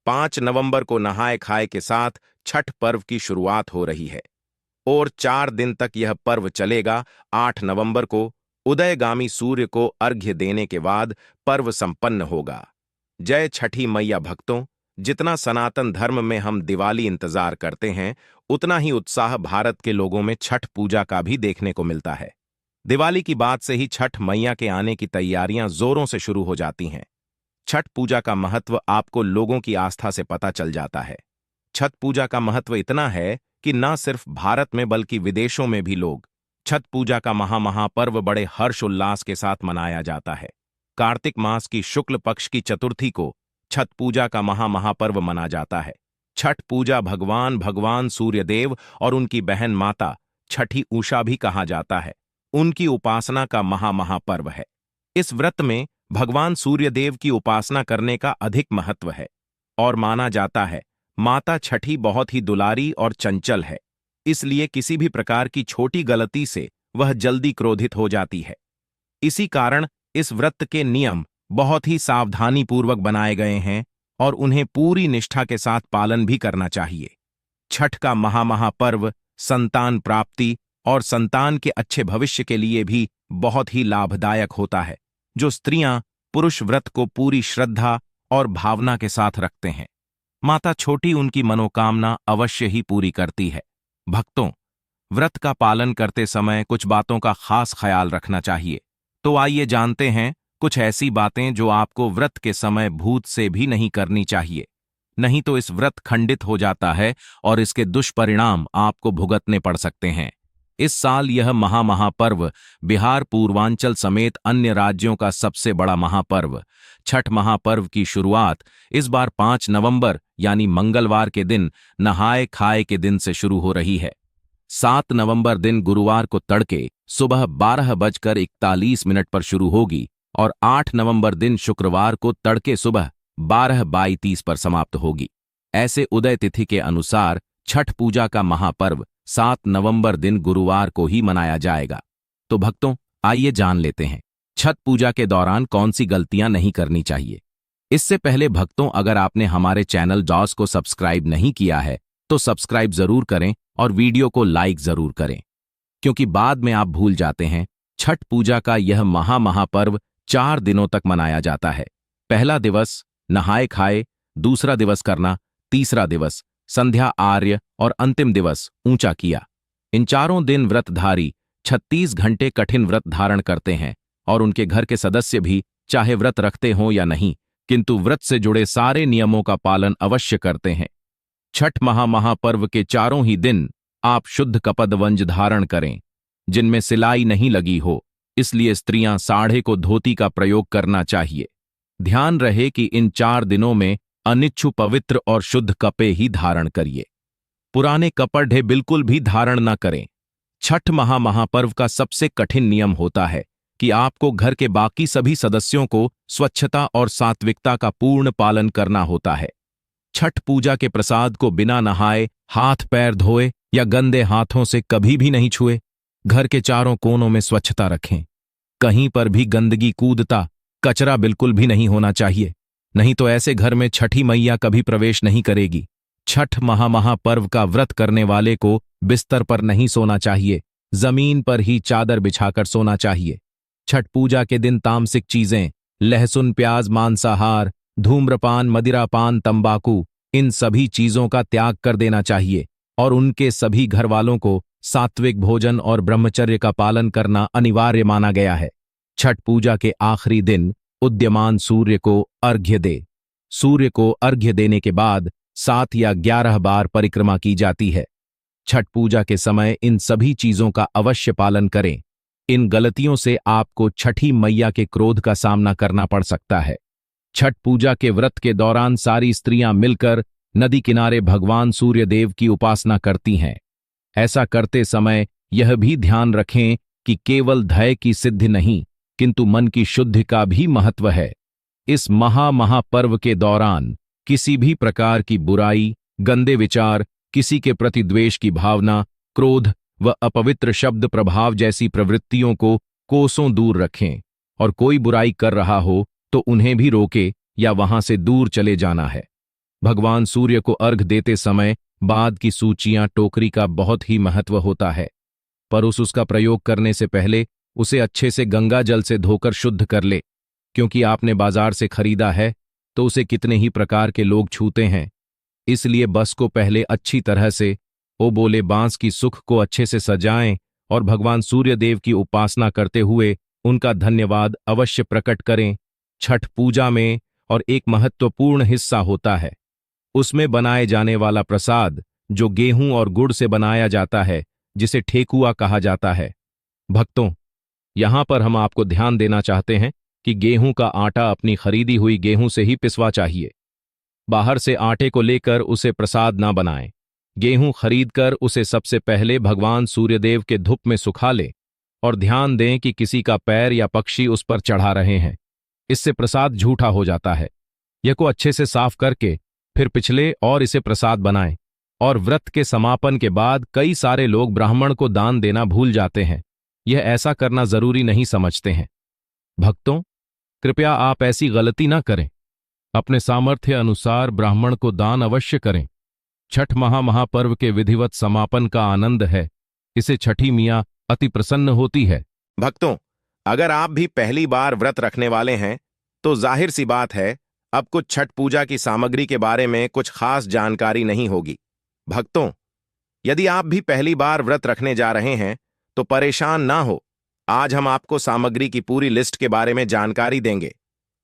5 नवंबर को नहाय खाए के साथ छठ पर्व की शुरुआत हो रही है और 4 दिन तक यह पर्व चलेगा। 8 नवंबर को उदयगामी सूर्य को अर्घ्य देने के बाद पर्व संपन्न होगा। जय छठी मैया। भक्तों, जितना सनातन धर्म में हम दिवाली इंतजार करते हैं, उतना ही उत्साह भारत के लोगों में छठ पूजा का भी देखने को मिलता है। दिवाली की बात से ही छठ मैया के आने की तैयारियां जोरों से शुरू हो जाती हैं। छठ पूजा का महत्व आपको लोगों की आस्था से पता चल जाता है। छठ पूजा का महत्व इतना है कि न सिर्फ भारत में बल्कि विदेशों में भी लोग छठ पूजा का महापर्व बड़े हर्षोल्लास के साथ मनाया जाता है। कार्तिक मास की शुक्ल पक्ष की चतुर्थी को छठ पूजा का महापर्व मना जाता है। छठ पूजा भगवान सूर्यदेव और उनकी बहन माता छठी उषा भी कहा जाता है, उनकी उपासना का महापर्व है। इस व्रत में भगवान सूर्यदेव की उपासना करने का अधिक महत्व है और माना जाता है माता छठी बहुत ही दुलारी और चंचल है, इसलिए किसी भी प्रकार की छोटी गलती से वह जल्दी क्रोधित हो जाती है। इसी कारण इस व्रत के नियम बहुत ही सावधानीपूर्वक बनाए गए हैं और उन्हें पूरी निष्ठा के साथ पालन भी करना चाहिए। छठ का महापर्व संतान प्राप्ति और संतान के अच्छे भविष्य के लिए भी बहुत ही लाभदायक होता है। जो स्त्रियां पुरुष व्रत को पूरी श्रद्धा और भावना के साथ रखते हैं, माता छोटी उनकी मनोकामना अवश्य ही पूरी करती है। भक्तों, व्रत का पालन करते समय कुछ बातों का खास ख्याल रखना चाहिए। तो आइए जानते हैं कुछ ऐसी बातें जो आपको व्रत के समय भूत से भी नहीं करनी चाहिए, नहीं तो इस व्रत खंडित हो जाता है और इसके दुष्परिणाम आपको भुगतने पड़ सकते हैं। इस साल यह महापर्व बिहार पूर्वांचल समेत अन्य राज्यों का सबसे बड़ा महापर्व छठ महापर्व की शुरुआत इस बार 5 नवंबर यानी मंगलवार के दिन नहाय खाए के दिन से शुरू हो रही है। 7 नवंबर दिन गुरुवार को तड़के सुबह 12:41 पर शुरू होगी और 8 नवंबर दिन शुक्रवार को तड़के सुबह 12:32 पर समाप्त होगी। ऐसे उदय तिथि के अनुसार छठ पूजा का महापर्व 7 नवंबर दिन गुरुवार को ही मनाया जाएगा। तो भक्तों, आइए जान लेते हैं छठ पूजा के दौरान कौन सी गलतियां नहीं करनी चाहिए। इससे पहले भक्तों, अगर आपने हमारे चैनल डॉस को सब्सक्राइब नहीं किया है तो सब्सक्राइब जरूर करें और वीडियो को लाइक जरूर करें, क्योंकि बाद में आप भूल जाते हैं। छठ पूजा का यह महापर्व 4 दिनों तक मनाया जाता है। पहला दिवस नहाए खाए, दूसरा दिवस करना, तीसरा दिवस संध्या आर्य और अंतिम दिवस ऊंचा किया। इन चारों दिन व्रतधारी 36 घंटे कठिन व्रत धारण करते हैं और उनके घर के सदस्य भी, चाहे व्रत रखते हों या नहीं, किंतु व्रत से जुड़े सारे नियमों का पालन अवश्य करते हैं। छठ महापर्व के चारों ही दिन आप शुद्ध कपद वंज धारण करें जिनमें सिलाई नहीं लगी हो, इसलिए स्त्रियां साढ़े को धोती का प्रयोग करना चाहिए। ध्यान रहे कि इन 4 दिनों में अनिच्छु पवित्र और शुद्ध कपड़े ही धारण करिए। पुराने कपड़े बिल्कुल भी धारण न करें। छठ महापर्व का सबसे कठिन नियम होता है कि आपको घर के बाकी सभी सदस्यों को स्वच्छता और सात्विकता का पूर्ण पालन करना होता है। छठ पूजा के प्रसाद को बिना नहाए, हाथ पैर धोए या गंदे हाथों से कभी भी नहीं छुए। घर के चारों कोनों में स्वच्छता रखें। कहीं पर भी गंदगी कूदता कचरा बिल्कुल भी नहीं होना चाहिए, नहीं तो ऐसे घर में छठी मैया कभी प्रवेश नहीं करेगी। छठ महापर्व का व्रत करने वाले को बिस्तर पर नहीं सोना चाहिए, जमीन पर ही चादर बिछाकर सोना चाहिए। छठ पूजा के दिन तामसिक चीजें, लहसुन प्याज मांसाहार, धूम्रपान मदिरापान तंबाकू, इन सभी चीजों का त्याग कर देना चाहिए और उनके सभी घर वालों को सात्विक भोजन और ब्रह्मचर्य का पालन करना अनिवार्य माना गया है। छठ पूजा के आखिरी दिन उदयमान सूर्य को अर्घ्य दे। सूर्य को अर्घ्य देने के बाद 7 या 11 बार परिक्रमा की जाती है। छठ पूजा के समय इन सभी चीजों का अवश्य पालन करें। इन गलतियों से आपको छठी मैया के क्रोध का सामना करना पड़ सकता है। छठ पूजा के व्रत के दौरान सारी स्त्रियां मिलकर नदी किनारे भगवान सूर्यदेव की उपासना करती हैं। ऐसा करते समय यह भी ध्यान रखें कि केवल धैर्य की सिद्धि नहीं, किंतु मन की शुद्धि का भी महत्व है। इस महापर्व के दौरान किसी भी प्रकार की बुराई, गंदे विचार, किसी के प्रति द्वेष की भावना, क्रोध व अपवित्र शब्द प्रभाव जैसी प्रवृत्तियों को कोसों दूर रखें और कोई बुराई कर रहा हो तो उन्हें भी रोके या वहां से दूर चले जाना है। भगवान सूर्य को अर्घ देते समय बाद की सूचियां टोकरी का बहुत ही महत्व होता है, पर उसका प्रयोग करने से पहले उसे अच्छे से गंगा जल से धोकर शुद्ध कर ले, क्योंकि आपने बाजार से खरीदा है तो उसे कितने ही प्रकार के लोग छूते हैं। इसलिए बस को पहले अच्छी तरह से ओ बोले बांस की सुख को अच्छे से सजाएं और भगवान सूर्यदेव की उपासना करते हुए उनका धन्यवाद अवश्य प्रकट करें। छठ पूजा में और एक महत्वपूर्ण हिस्सा होता है उसमें बनाए जाने वाला प्रसाद, जो गेहूं और गुड़ से बनाया जाता है, जिसे ठेकुआ कहा जाता है। भक्तों, यहां पर हम आपको ध्यान देना चाहते हैं कि गेहूं का आटा अपनी खरीदी हुई गेहूं से ही पिसवा चाहिए। बाहर से आटे को लेकर उसे प्रसाद ना बनाएं। गेहूं खरीदकर उसे सबसे पहले भगवान सूर्यदेव के धूप में सुखा लें और ध्यान दें कि किसी का पैर या पक्षी उस पर चढ़ा रहे हैं। इससे प्रसाद झूठा हो जाता है। यह को अच्छे से साफ करके फिर पिछले और इसे प्रसाद बनाएं। और व्रत के समापन के बाद कई सारे लोग ब्राह्मण को दान देना भूल जाते हैं। यह ऐसा करना जरूरी नहीं समझते हैं। भक्तों, कृपया आप ऐसी गलती ना करें। अपने सामर्थ्य अनुसार ब्राह्मण को दान अवश्य करें। छठ महापर्व के विधिवत समापन का आनंद है। इसे छठी मियाँ अति प्रसन्न होती है। भक्तों, अगर आप भी पहली बार व्रत रखने वाले हैं तो जाहिर सी बात है अब कुछ छठ पूजा की सामग्री के बारे में कुछ खास जानकारी नहीं होगी। भक्तों, यदि आप भी पहली बार व्रत रखने जा रहे हैं तो परेशान ना हो। आज हम आपको सामग्री की पूरी लिस्ट के बारे में जानकारी देंगे।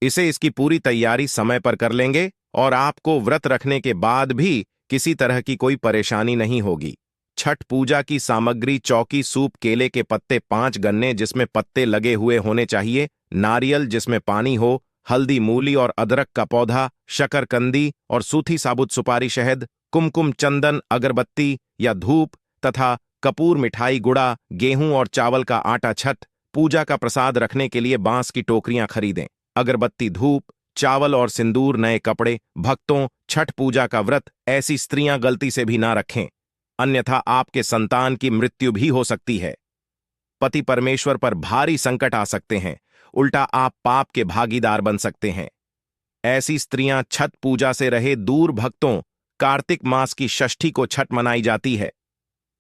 इसकी पूरी तैयारी समय पर कर लेंगे और आपको व्रत रखने के बाद भी किसी तरह की कोई परेशानी नहीं होगी। छठ पूजा की सामग्री: चौकी सूप, केले के पत्ते 5 गन्ने जिसमें पत्ते लगे हुए होने चाहिए, नारियल जिसमें पानी हो, हल्दी, मूली और अदरक का पौधा, शकरकंदी और सूथी साबुत सुपारी, शहद, कुमकुम, चंदन, अगरबत्ती या धूप तथा कपूर, मिठाई, गुड़ा, गेहूं और चावल का आटा। छठ पूजा का प्रसाद रखने के लिए बांस की टोकरियां खरीदें। अगरबत्ती, धूप, चावल और सिंदूर, नए कपड़े। भक्तों, छठ पूजा का व्रत ऐसी स्त्रियां गलती से भी ना रखें, अन्यथा आपके संतान की मृत्यु भी हो सकती है। पति परमेश्वर पर भारी संकट आ सकते हैं, उल्टा आप पाप के भागीदार बन सकते हैं। ऐसी स्त्रियां छठ पूजा से रहे दूर। भक्तों, कार्तिक मास की षष्ठी को छठ मनाई जाती है।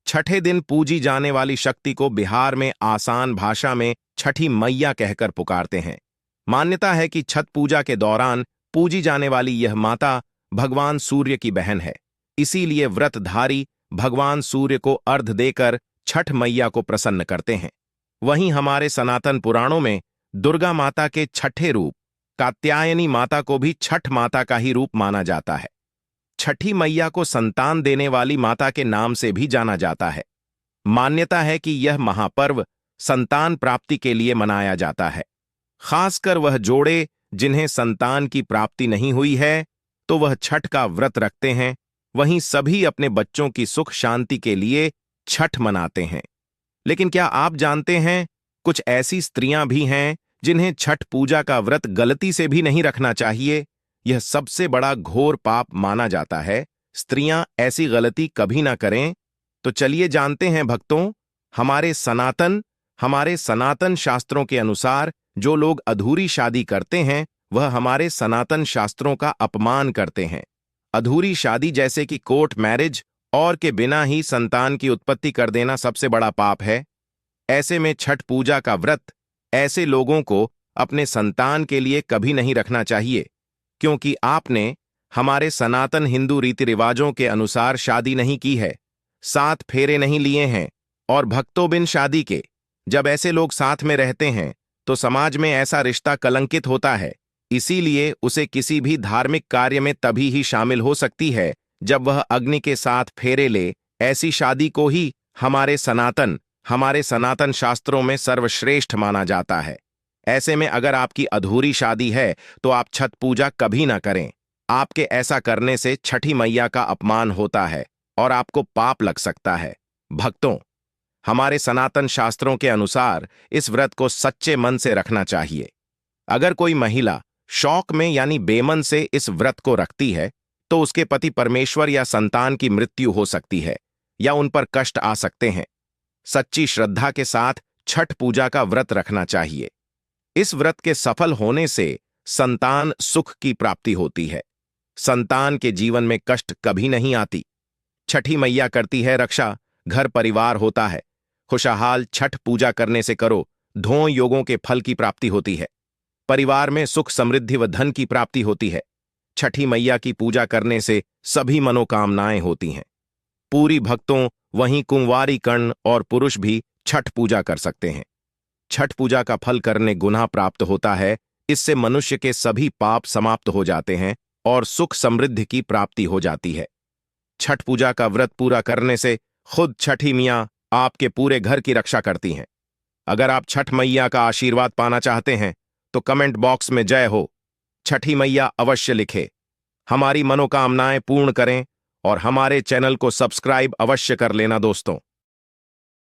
छठे दिन पूजी जाने वाली शक्ति को बिहार में आसान भाषा में छठी मैया कहकर पुकारते हैं। मान्यता है कि छठ पूजा के दौरान पूजी जाने वाली यह माता भगवान सूर्य की बहन है। इसीलिए व्रतधारी भगवान सूर्य को अर्घ देकर छठ मैया को प्रसन्न करते हैं। वहीं हमारे सनातन पुराणों में दुर्गा माता के छठे रूप कात्यायनी माता को भी छठ माता का ही रूप माना जाता है। छठी मैया को संतान देने वाली माता के नाम से भी जाना जाता है। मान्यता है कि यह महापर्व संतान प्राप्ति के लिए मनाया जाता है। खासकर वह जोड़े जिन्हें संतान की प्राप्ति नहीं हुई है तो वह छठ का व्रत रखते हैं। वहीं सभी अपने बच्चों की सुख शांति के लिए छठ मनाते हैं। लेकिन क्या आप जानते हैं, कुछ ऐसी स्त्रियां भी हैं जिन्हें छठ पूजा का व्रत गलती से भी नहीं रखना चाहिए। यह सबसे बड़ा घोर पाप माना जाता है। स्त्रियां ऐसी गलती कभी ना करें। तो चलिए जानते हैं भक्तों, हमारे सनातन शास्त्रों के अनुसार जो लोग अधूरी शादी करते हैं वह हमारे सनातन शास्त्रों का अपमान करते हैं। अधूरी शादी जैसे कि कोर्ट मैरिज और के बिना ही संतान की उत्पत्ति कर देना सबसे बड़ा पाप है। ऐसे में छठ पूजा का व्रत ऐसे लोगों को अपने संतान के लिए कभी नहीं रखना चाहिए, क्योंकि आपने हमारे सनातन हिंदू रीति रिवाजों के अनुसार शादी नहीं की है, 7 फेरे नहीं लिए हैं और भक्तों बिन शादी के जब ऐसे लोग साथ में रहते हैं तो समाज में ऐसा रिश्ता कलंकित होता है। इसीलिए उसे किसी भी धार्मिक कार्य में तभी ही शामिल हो सकती है जब वह अग्नि के साथ फेरे ले। ऐसी शादी को ही हमारे सनातन शास्त्रों में सर्वश्रेष्ठ माना जाता है। ऐसे में अगर आपकी अधूरी शादी है तो आप छठ पूजा कभी ना करें। आपके ऐसा करने से छठी मैया का अपमान होता है और आपको पाप लग सकता है। भक्तों, हमारे सनातन शास्त्रों के अनुसार इस व्रत को सच्चे मन से रखना चाहिए। अगर कोई महिला शौक में यानी बेमन से इस व्रत को रखती है तो उसके पति परमेश्वर या संतान की मृत्यु हो सकती है या उन पर कष्ट आ सकते हैं। सच्ची श्रद्धा के साथ छठ पूजा का व्रत रखना चाहिए। इस व्रत के सफल होने से संतान सुख की प्राप्ति होती है। संतान के जीवन में कष्ट कभी नहीं आती। छठी मैया करती है रक्षा, घर परिवार होता है खुशहाल। छठ पूजा करने से करो धों योगों के फल की प्राप्ति होती है। परिवार में सुख समृद्धि व धन की प्राप्ति होती है। छठी मैया की पूजा करने से सभी मनोकामनाएं होती हैं। पूरी भक्तों वहीं कुंवारी कर्ण और पुरुष भी छठ पूजा कर सकते हैं। छठ पूजा का फल करने गुनाह प्राप्त होता है। इससे मनुष्य के सभी पाप समाप्त हो जाते हैं और सुख समृद्धि की प्राप्ति हो जाती है। छठ पूजा का व्रत पूरा करने से खुद छठी मियाँ आपके पूरे घर की रक्षा करती हैं। अगर आप छठ मैया का आशीर्वाद पाना चाहते हैं तो कमेंट बॉक्स में जय हो छठी मैया अवश्य लिखें। हमारी मनोकामनाएं पूर्ण करें और हमारे चैनल को सब्सक्राइब अवश्य कर लेना दोस्तों।